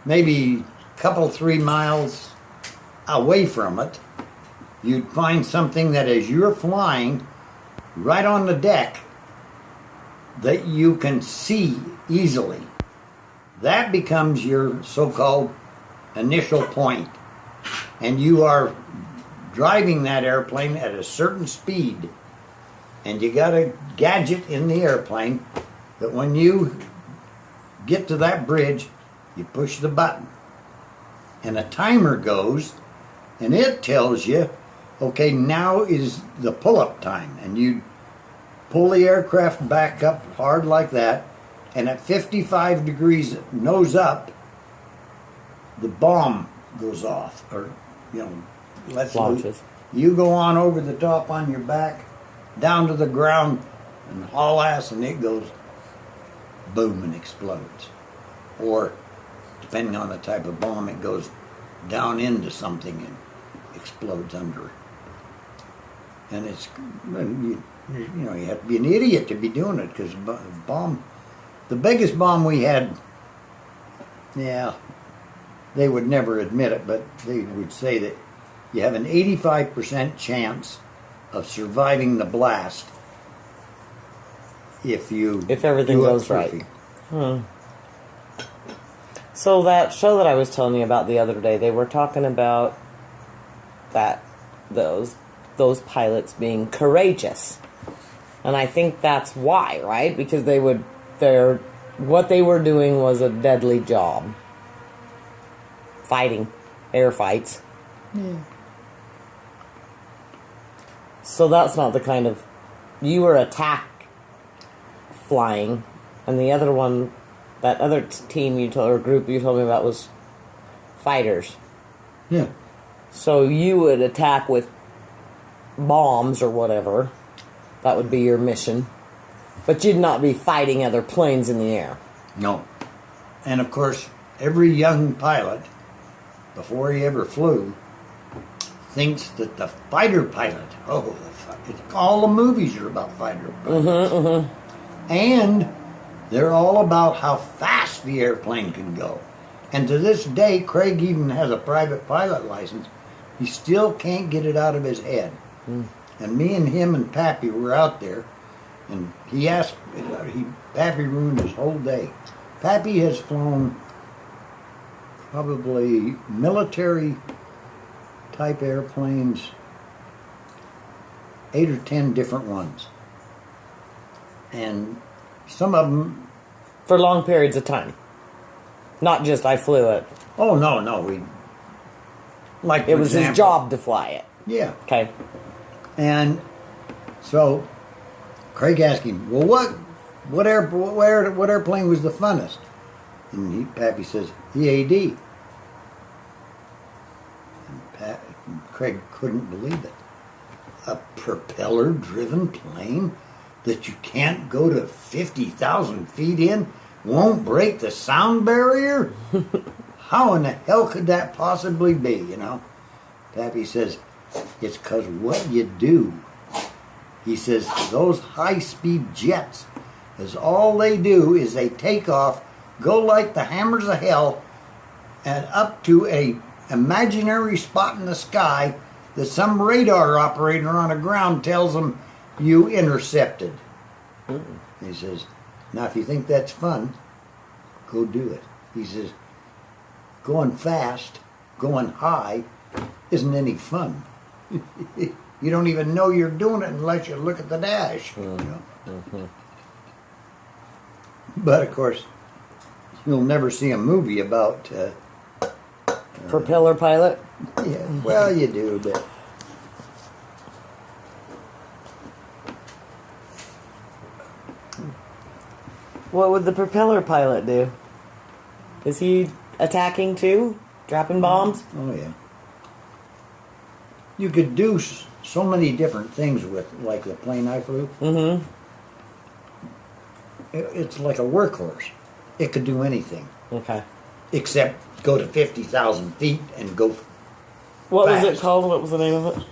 maybe a couple, 3 miles away from it, you'd find something that as you're flying right on the deck that you can see easily. That becomes your so-called initial point. And you are driving that airplane at a certain speed. And you got a gadget in the airplane that when you get to that bridge, you push the button. And a timer goes, and it tells you, okay, now is the pull-up time. And you pull the aircraft back up hard like that, and at 55 degrees nose up, the bomb goes off, or launches. You go on over the top on your back, down to the ground, and haul ass, and it goes boom and explodes. Or depending on the type of bomb, it goes down into something and explodes under it. And it's you have to be an idiot to be doing it, because the biggest bomb we had, they would never admit it, but they would say that you have an 85% chance of surviving the blast if everything goes right. So that show that I was telling you about the other day, they were talking about those pilots being courageous. And I think that's why, right? Because what they were doing was a deadly job. Fighting. Air fights. Yeah. So that's not the kind of... You were attack flying, and the other one, that other team or group you told me about was fighters. Yeah. So you would attack with bombs or whatever. That would be your mission. But you'd not be fighting other planes in the air. No. And of course, every young pilot, before he ever flew, thinks that the fighter pilot, all the movies are about fighter pilots. And they're all about how fast the airplane can go. And to this day, Craig even has a private pilot license. He still can't get it out of his head. And me and him and Pappy were out there, and Pappy ruined his whole day. Pappy has flown probably military type airplanes, 8 or 10 different ones. And some of them... For long periods of time. Not just I flew it. Oh, no. It was his job to fly it. Yeah. Okay. And so Craig asked him, well, what airplane was the funnest? And Pappy says, the AD. And Craig couldn't believe it. A propeller-driven plane that you can't go to 50,000 feet in won't break the sound barrier? How in the hell could that possibly be, Pappy says, it's because what you do. He says, those high-speed jets, all they do is they take off, go like the hammers of hell, and up to a imaginary spot in the sky that some radar operator on the ground tells them you intercepted. He says, now if you think that's fun, go do it. He says, going fast, going high, isn't any fun. You don't even know you're doing it unless you look at the dash. But of course, you'll never see a movie about propeller pilot. Yeah, well, you do, but what would the propeller pilot do? Is he attacking too? Dropping bombs? Oh yeah. You could do so many different things with, like the plane I flew. It's like a workhorse. It could do anything. Okay. Except go to 50,000 feet and go What fast. was it called? What was the name of it?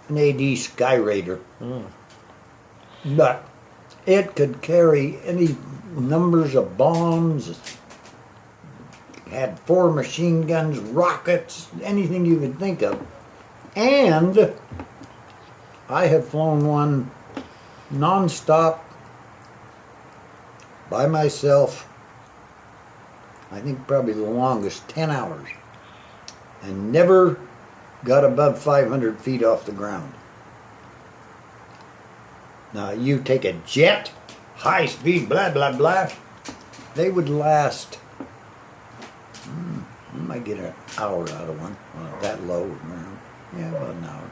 An AD Sky Raider. But it could carry any numbers of bombs. It had 4 machine guns, rockets, anything you could think of. And I have flown one nonstop by myself, I think probably the longest, 10 hours, and never got above 500 feet off the ground. Now you take a jet, high speed, blah, blah, blah, they would last, you might get an hour out of one, that low, yeah, about an hour.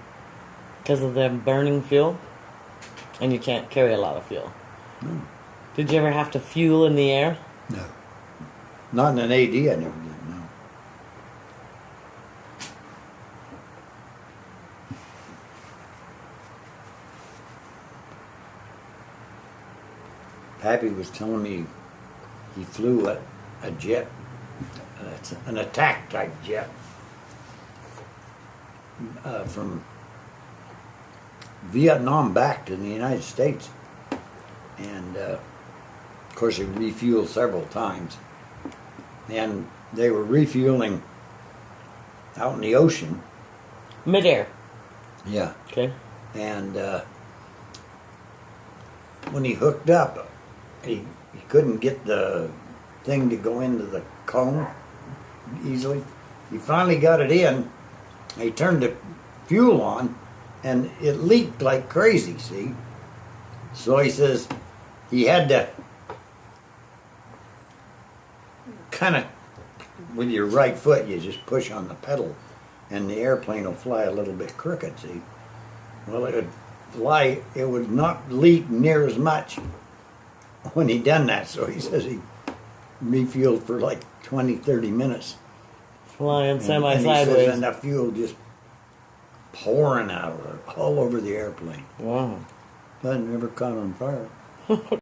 Because of the burning fuel? And you can't carry a lot of fuel. No. Did you ever have to fuel in the air? No. Not in an AD, I never did, no. Pappy was telling me he flew a jet, it's an attack type jet, from Vietnam back to the United States. And of course it refueled several times. And they were refueling out in the ocean. Midair. Yeah. Okay. And when he hooked up, he couldn't get the thing to go into the cone easily. He finally got it in. He turned the fuel on, and it leaked like crazy, see? So he says he had to kind of, with your right foot, you just push on the pedal, and the airplane will fly a little bit crooked, see? Well, it would not leak near as much when he done that, so he says he refueled for like 20, 30 minutes. Flying And he semi-sideways. says, and the fuel just pouring out of it, all over the airplane. Wow. But it never caught on fire.